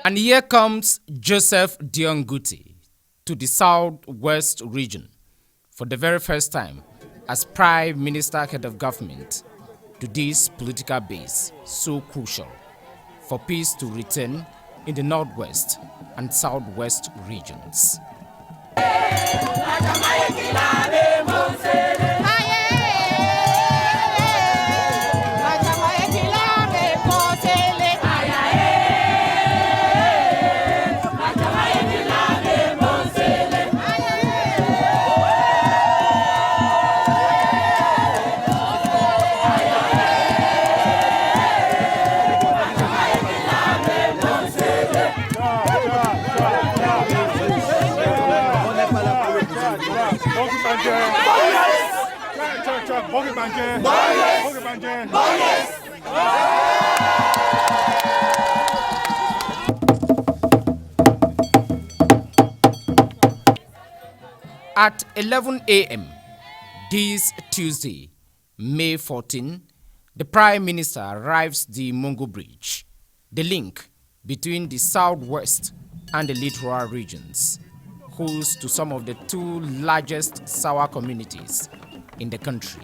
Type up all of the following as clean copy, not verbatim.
And here comes Joseph Dion Ngute to the Southwest region for the very first time as Prime Minister, head of government, to this political base so crucial for peace to return in the Northwest and Southwest regions. At 11 a.m. this Tuesday, May 14, the Prime Minister arrives the Mongo Bridge, the link between the Southwest and the littoral regions, host to some of the two largest Sawa communities in the country.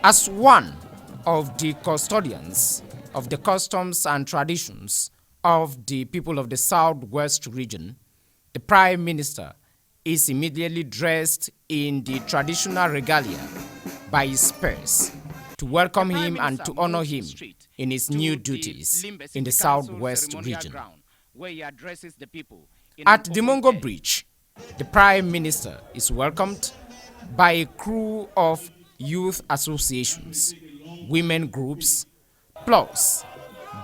As one of the custodians of the customs and traditions of the people of the Southwest region, the Prime Minister is immediately dressed in the traditional regalia by his peers to welcome him and to honor him in his new duties in the Southwest region. At the Mongo Bridge, the Prime Minister is welcomed by a crew of youth associations, women groups, plus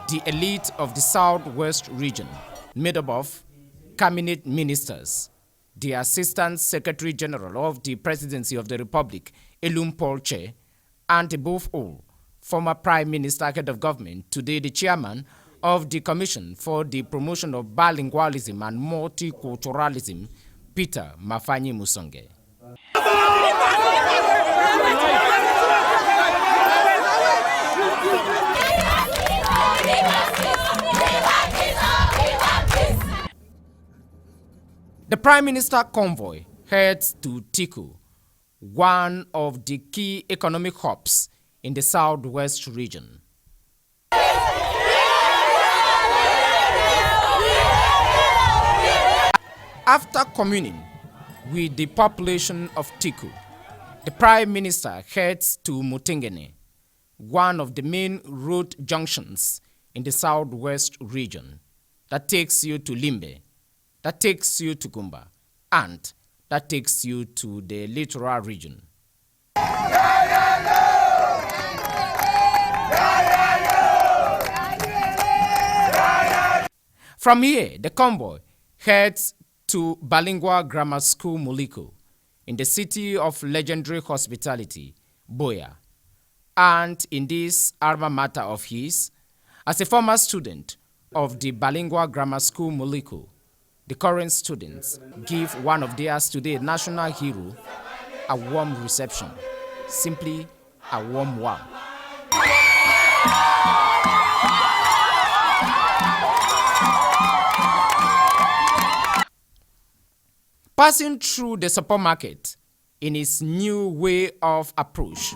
the elite of the Southwest region, made up of cabinet ministers, the Assistant Secretary General of the Presidency of the Republic, ELUNG, and above all, former Prime Minister, head of government, today the chairman of the Commission for the Promotion of Bilingualism and Multiculturalism, Peter Mafanyi Musonge. The Prime Minister convoy heads to Tiku, one of the key economic hubs in the Southwest region. After communing with the population of Tiku, the Prime Minister heads to Mutengene, one of the main road junctions in the Southwest region that takes you to Limbe, that takes you to Gumba, and that takes you to the littoral region. From here, the convoy heads to Bilingual Grammar School Muliko in the city of legendary hospitality, Boya. And in this alma mater of his, as a former student of the Bilingual Grammar School Muliko, the current students give one of theirs today, national hero, a warm reception, simply a warm one. Passing through the supermarket in his new way of approach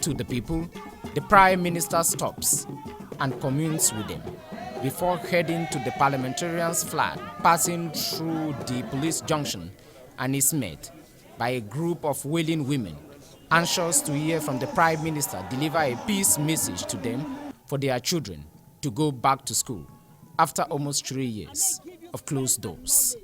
to the people, the Prime Minister stops and communes with them before heading to the parliamentarians' flat, passing through the police junction, and is met by a group of wailing women, anxious to hear from the Prime Minister deliver a peace message to them for their children to go back to school after almost 3 years of closed doors.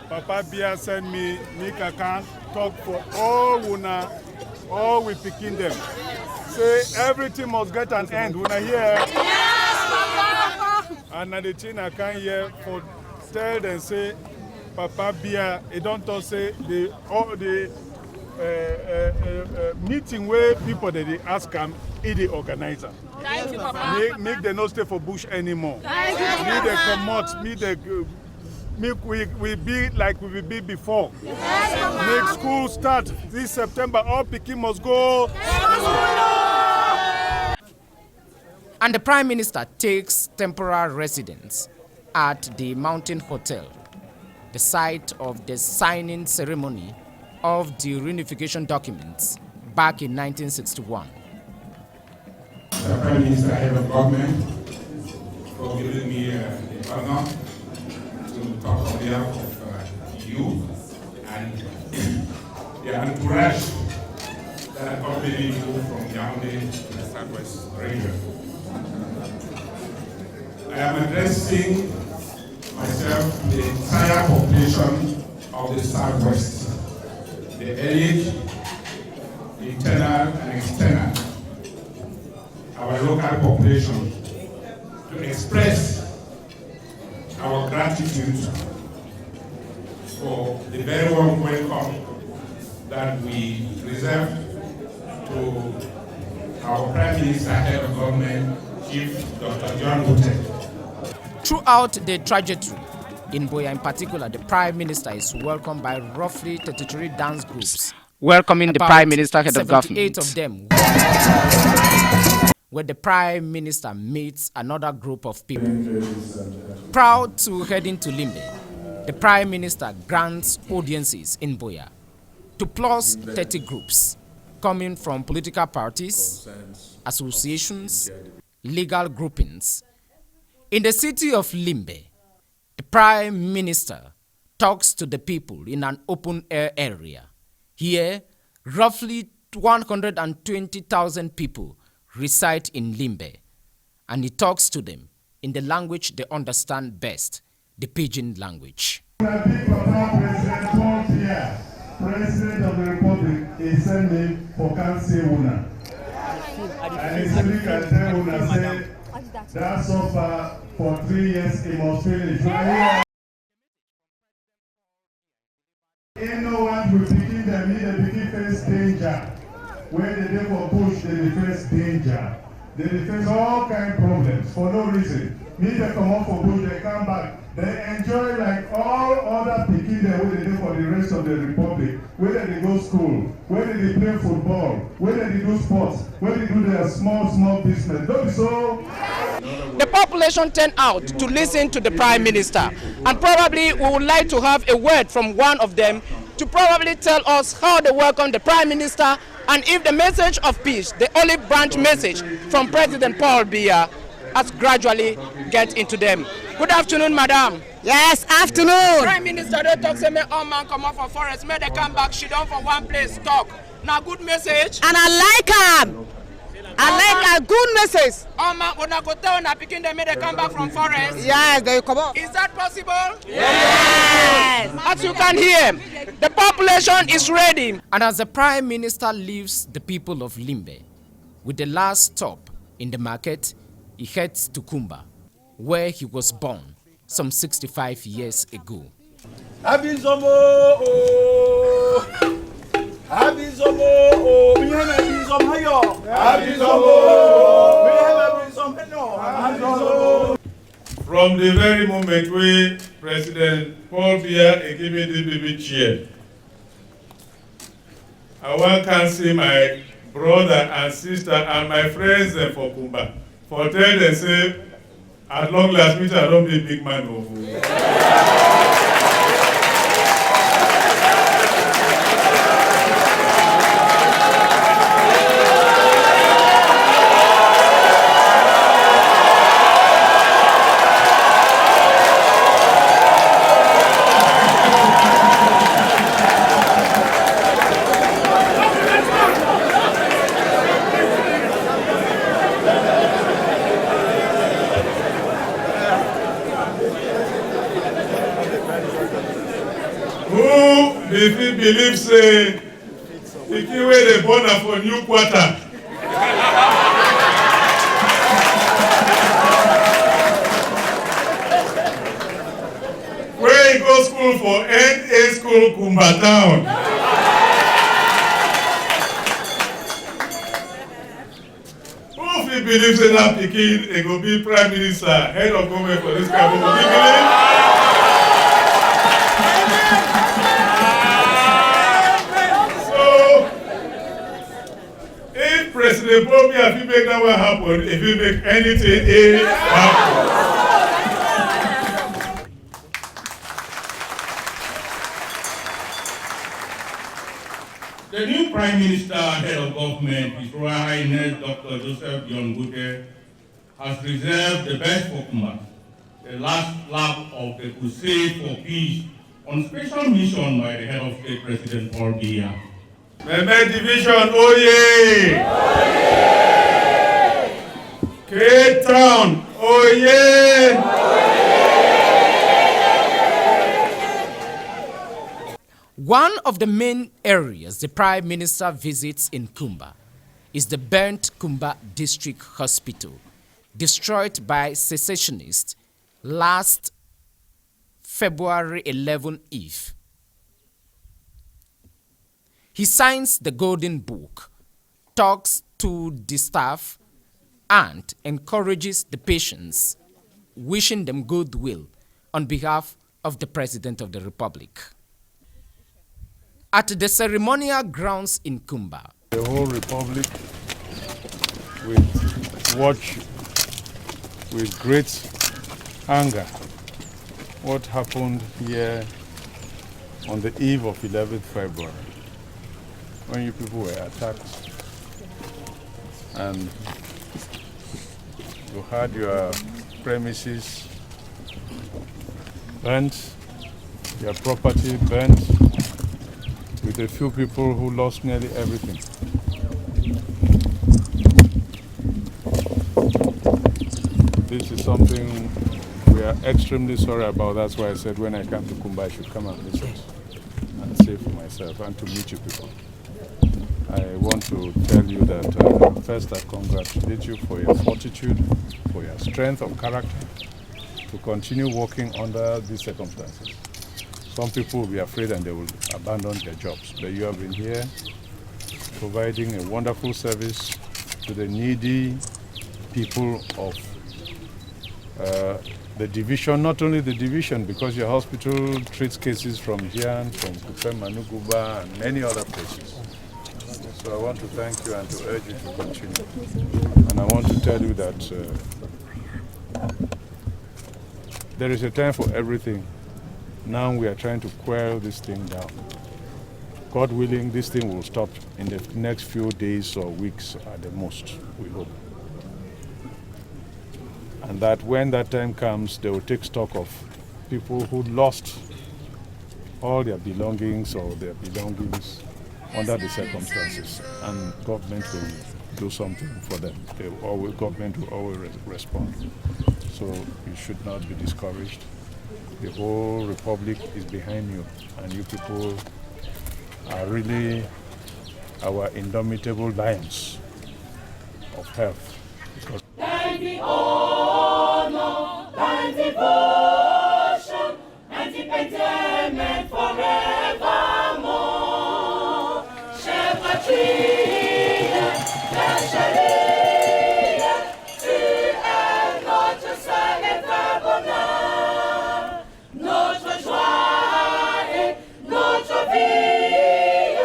Papa Bia send me Kaka talk for all Wuna, all we picking them. Say everything must get an end. Wuna here. Yes, Papa. And the thing I can hear for tell them say Papa Bia, it don't talk say the meeting where people that they ask them, the organizer. Thank you, Papa. Make them not stay for bush anymore. Thank you, Papa. Make them come out. Make we be like we will be before. Yes, Make school start this September. All Peking must go. And the Prime Minister takes temporary residence at the Mountain Hotel, the site of the signing ceremony of the reunification documents back in 1961. The Prime Minister, Head of Government, for giving me the honor to talk on behalf of you and the entourage that accompany you from Yaoundé to the Southwest region. I am addressing myself to the entire population of the Southwest, the elite, the internal and external, our local population, to express our gratitude for the very warm welcome that we reserve to our Prime Minister, Head of Government, Chief Dr. Dion Ngute. Throughout the trajectory, in Buea in particular, the Prime Minister is welcomed by roughly 33 dance groups, welcoming the Prime Minister, Head of Government. 78 of them, where the Prime Minister meets another group of people. Proud to head into Limbe, the Prime Minister grants audiences in Buea to plus 30 groups coming from political parties, associations, legal groupings. In the city of Limbe, the Prime Minister talks to the people in an open-air area. Here, roughly 120,000 people reside in Limbe, and he talks to them in the language they understand best, the Pidgin language. President of the Republic is sending for Council Una. And he simply can tell Una, say, that's so far for 3 years, it must finish. Ain't no one will begin them, they begin face danger. When they do for push, they face danger. They face all kind of problems for no reason. Need they come up for push, they come back. They enjoy like all other Peking there what they do for the rest of the republic. Whether they go school, whether they play football, whether they do sports, whether they do their small business. Don't be so. The population turned out to listen to the Prime Minister, and probably we would like to have a word from one of them to probably tell us how they welcome the Prime Minister, and if the message of peace, the olive branch message from President Paul Biya, has gradually get into them. Good afternoon, madam. Yes, afternoon. Prime Minister, they talk say me all man come out for forest, may they come back, she down for one place, talk. Now good message. And I like him. I like a good message. All man, when I go down, I picking them, may they come back from forest. Yes, they come up. Is that possible? Yes. As you can hear, the population is ready. And as the Prime Minister leaves the people of Limbe, with the last stop in the market, he heads to Kumba, where he was born some 65 years ago. From the very moment where President Paul Biya gave me this baby chair, I want to see my brother and sister and my friends for Kumba. For tell them say, at long last meet I don't be a big man over. If you believe, say, if you were the born for new quarter, where you go school for NA school, Kumba Town. believe say that pikin it go be prime minister, head of government for this country? Do you believe? If President Bobia, if he make that one happen, if he make anything happen. The new Prime Minister and Head of Government, His Royal Highness Dr. Joseph Dion Ngute, has reserved the best for Kumba, the last lap of the crusade for peace on special mission by the Head of State President Paul Biya. Meme Division, oye! Cape Town, oye! One of the main areas the Prime Minister visits in Kumba is the burnt Kumba District Hospital, destroyed by secessionists last February 11 Eve. He signs the Golden Book, talks to the staff, and encourages the patients, wishing them goodwill on behalf of the President of the Republic. At the ceremonial grounds in Kumba, the whole Republic will watch with great anger what happened here on the eve of 11th February when you people were attacked and you had your premises burnt, your property burnt, with a few people who lost nearly everything. This is something we are extremely sorry about. That's why I said when I come to Kumba, I should come and visit and say for myself and to meet you people. I want to tell you that first I congratulate you for your fortitude, for your strength of character, to continue working under these circumstances. Some people will be afraid and they will abandon their jobs. But you have been here providing a wonderful service to the needy people of the division, not only the division, because your hospital treats cases from Jian, from Kupe, Manuguba, and many other places. So I want to thank you and to urge you to continue. And I want to tell you that there is a time for everything. Now we are trying to quell this thing down. God willing, this thing will stop in the next few days or weeks at the most, we hope. And that when that time comes, they will take stock of people who lost all their belongings or their belongings under the circumstances, and government will do something for them. Government will always respond. So you should not be discouraged. The whole Republic is behind you, and you people are really our indomitable lions of health. Because Thine the honor, thine devotion, and dependent forevermore. Shepherdria, Dasharia, tu es notre seul et vrai bonheur, notre joie et notre vie,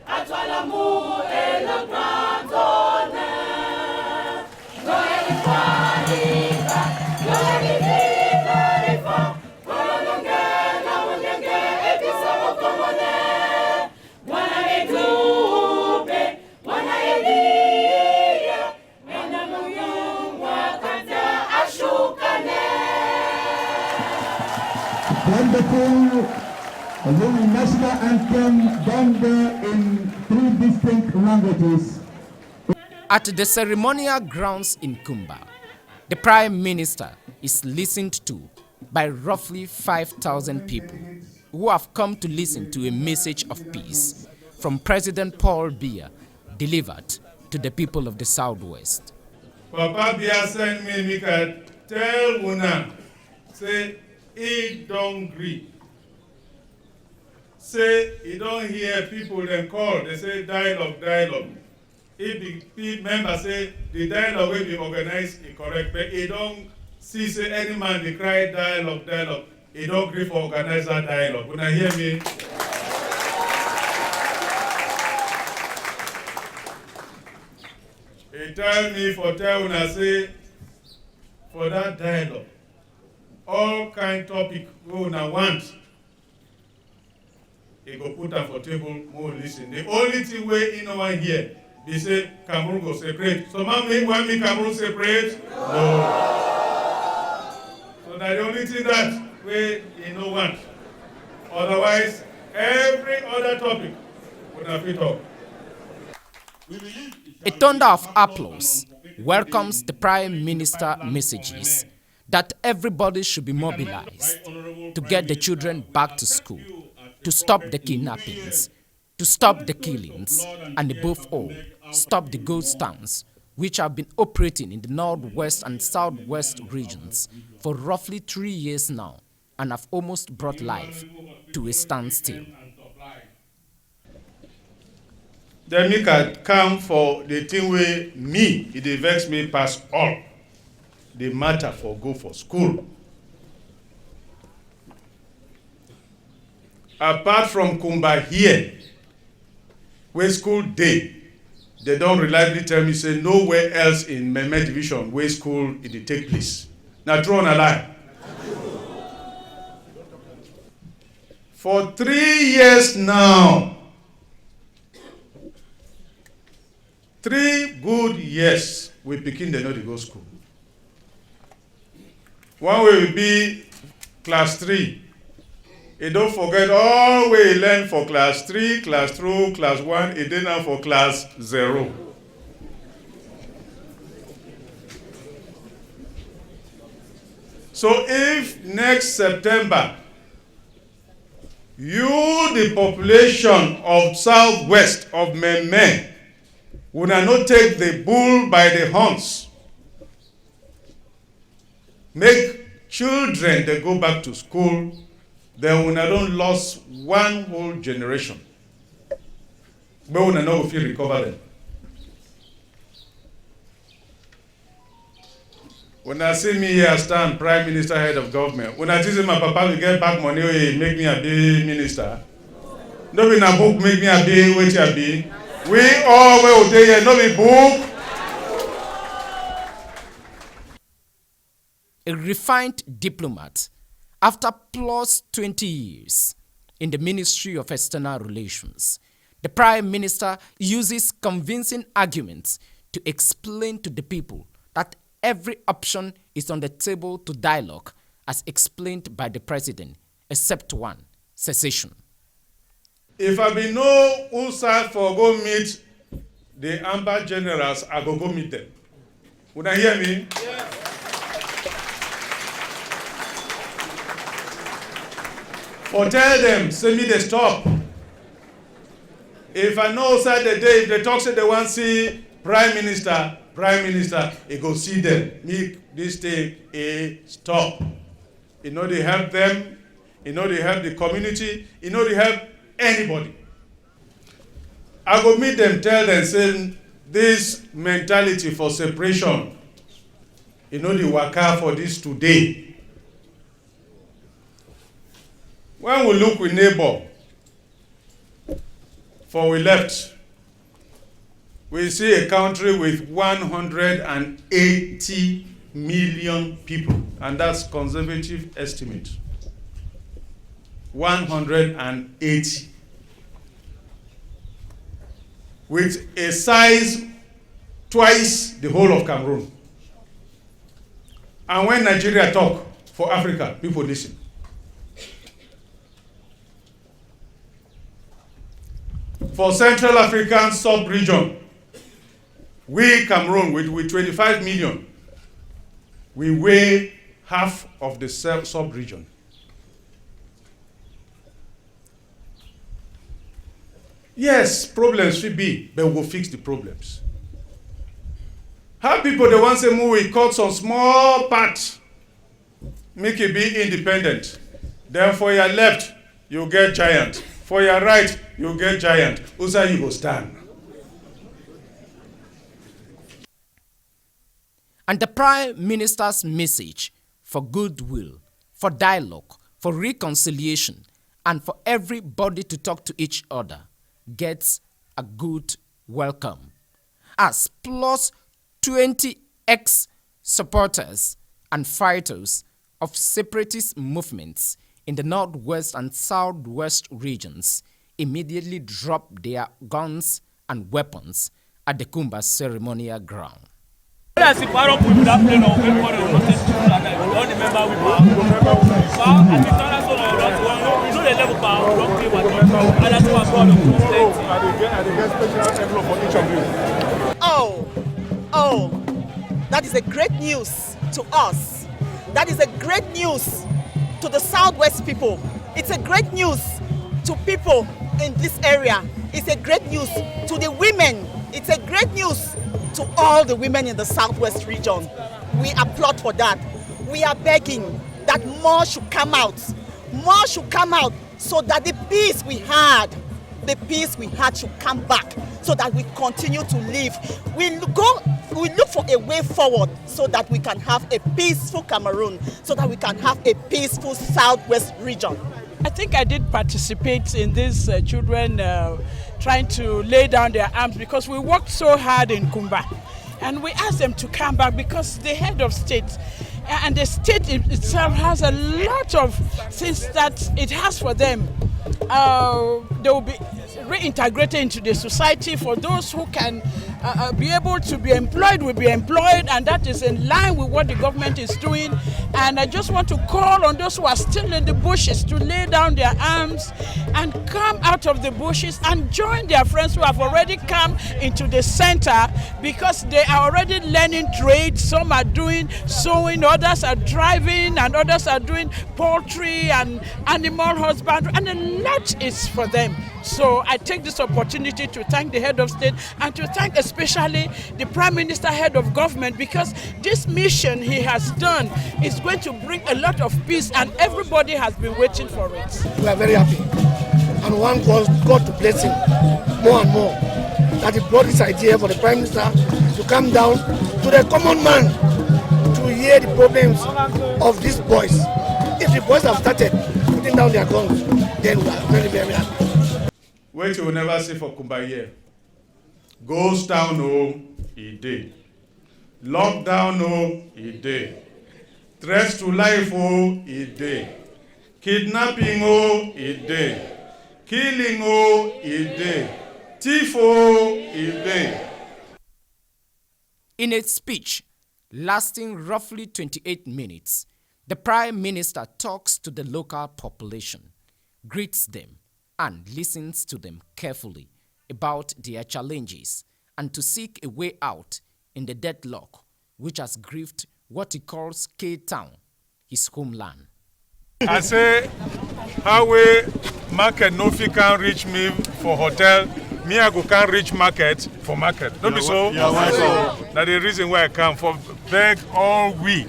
à toi l'amour et le grand honneur. Gloire et gloire, viva, gloire et viva, viva, Kolonga, Wanyanga, et Pisamo Komone, Wana Edube, Wana Elia, Wana Muyungwa, Kanta Ashukane. The national anthem done there in 3 distinct languages. at the ceremonial grounds in Kumba, the Prime Minister is listened to by roughly 5,000 people who have come to listen to a message of peace from President Paul Biya delivered to the people of the Southwest. Papa Biya sent me, Mika, tell Una, say, he don't agree. Say, he don't hear people then call, they say dialogue, dialogue. if the member say the dialogue will be organized is correct, but he don't see say any man dey cry dialogue, he don't agree for organize that dialogue. Una hear me? He tell me for tell una say for that dialogue, all kind topic wey una want, he go put am for table, more listen. The only thing wey he no wan hear be say Cameroon go separate. Some man want me Cameroon separate? No. So na the only thing that wey he no want. Otherwise, every other topic una fit talk. A thunder of applause welcomes the Prime Minister messages that everybody should be mobilized to get the children back to school, to stop the kidnappings, to stop the killings, and above all, stop the ghost towns which have been operating in the northwest and southwest regions for roughly 3 years now and have almost brought life to a standstill. Then me can come for the thing wey me, it dey vex me pass all. The matter for go for school. Apart from Kumba here, where school dey, they don't reliably tell me say nowhere else in Meme division where school it dey take place. Now true or lie? For 3 years now, 3 good years, we pikin they know they go school. One way will be class 3. You don't forget all we learn for class 3, class 2, class 1, it did now for class 0. So if next September, you, the population of southwest of Meme, would not take the bull by the horns, make children they go back to school, then we don't lose one whole generation. But we don't know if you recover them. When I see me here stand Prime Minister, head of government, when I tell my papa will get back money, make me a big minister. No be na book make me a big wait a be. We all will stay here, no be book. A refined diplomat, after plus 20 years in the Ministry of External Relations, the Prime Minister uses convincing arguments to explain to the people that every option is on the table to dialogue, as explained by the President, except one: secession. If I be no who side for go meet the Amber generals, I go meet them. Would I hear me? Yeah. Or tell them, send me the stop. If I know side the day, if they talk say they want to see Prime Minister, he go see them. Make this thing a stop. You know they help them, you know they help the community, you know they help anybody. I go meet them, tell them, say this mentality for separation, you know the waka for this today. When we look with neighbor, for we left, we see a country with 180 million people, and that's conservative estimate. 180. With a size twice the whole of Cameroon. And when Nigeria talk for Africa, people listen. For Central African sub-region, we Cameroon with 25 million, we weigh half of the sub-region. Yes, problems should be, but we'll fix the problems. How people they want to say, we cut some small part, make it be independent. Then for your left, you get giant. For your right, you get giant. Usa you go stand. And the Prime Minister's message for goodwill, for dialogue, for reconciliation, and for everybody to talk to each other gets a good welcome. As plus 20 ex-supporters and fighters of separatist movements in the northwest and southwest regions immediately dropped their guns and weapons at the Kumba ceremonial ground. Oh, that is a great news to us. That is a great news to the Southwest people. It's a great news to people in this area. It's a great news to the women. It's a great news to all the women in the Southwest region. We applaud for that. We are begging that more should come out. More should come out so that the peace we had should come back so that we continue to live. We look for a way forward so that we can have a peaceful Cameroon, so that we can have a peaceful Southwest region. I think I did participate in these children trying to lay down their arms because we worked so hard in Kumba. And we asked them to come back because the head of state and the state itself has a lot of things that it has for them. They will be reintegrated into the society. For those who can be able to be employed will be employed, and that is in line with what the government is doing. And I just want to call on those who are still in the bushes to lay down their arms and come out of the bushes and join their friends who have already come into the center, because they are already learning trades. Some are doing sewing, others are driving, and others are doing poultry and animal husbandry, and a lot is for them. So I take this opportunity to thank the head of state and to thank especially the Prime Minister, head of government, because this mission he has done is going to bring a lot of peace, and everybody has been waiting for it. We are very happy and want God to bless him more and more, that he brought this idea for the Prime Minister to come down to the common man to hear the problems of these boys. If the boys have started putting down their guns, then we are very, very happy. Which you will never see for Kumbaye. Ghost town, oh, he did. Lockdown, oh, he did. Threats to life, oh, he did. Kidnapping, oh, he did. Killing, oh, he did. Thief, oh, he did. In a speech lasting roughly 28 minutes, the Prime Minister talks to the local population, greets them, and listens to them carefully about their challenges and to seek a way out in the deadlock which has grieved what he calls K-Town, his homeland. I say, highway market no fit can reach me for hotel, me I go can reach market for market. Don't be so. That's the reason why I come for beg all we.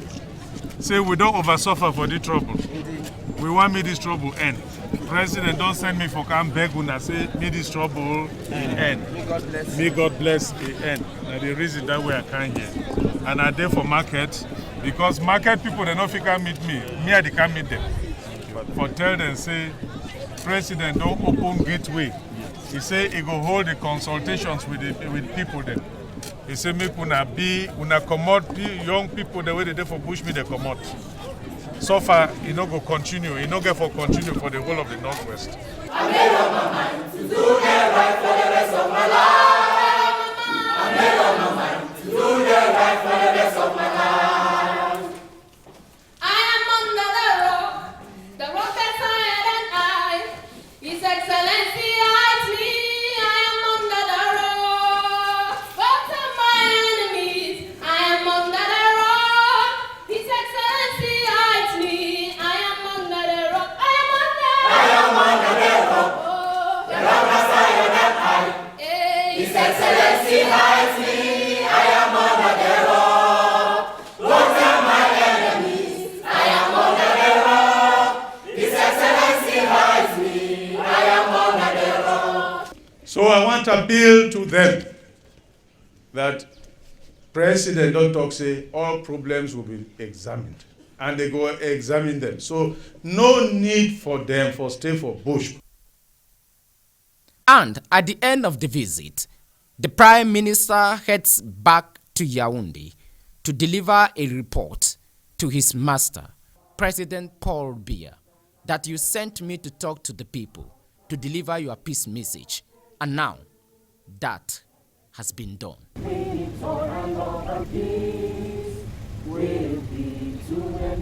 Say we don't oversuffer for the trouble. We want me this trouble end. President don't send me for come beg una say me this trouble end. Me God bless the end. That's the reason that way I come here. And I there for market because market people they no fit can meet me. Me I can meet them. For tell them say President don't open gateway. He say he go hold the consultations with people then. He say make una come out young people the way they there for push me they come out. So far, he no go continue. He no get for continue for the whole of the Northwest. I made up my mind to do the right for the rest of my life. I made up my mind to do the right for the rest of my life. I am under the rock that's higher than I. His Excellency hides me. I am under the rock. But to my enemies, I am under the rock. His Excellency hides me. I am under the rock. I am under the rock. The rock that's higher than I. His Excellency hides me. I am under the rock. But to my enemies, I am under the rock. His Excellency hides me. I am under the rock. So I want to appeal to them that President don't talk say all problems will be examined. And they go examine them. So no need for them for stay for bush. And at the end of the visit, the Prime Minister heads back to Yaoundé to deliver a report to his master, President Paul Biya, that you sent me to talk to the people, to deliver your peace message. And now, that has been done. Will be to the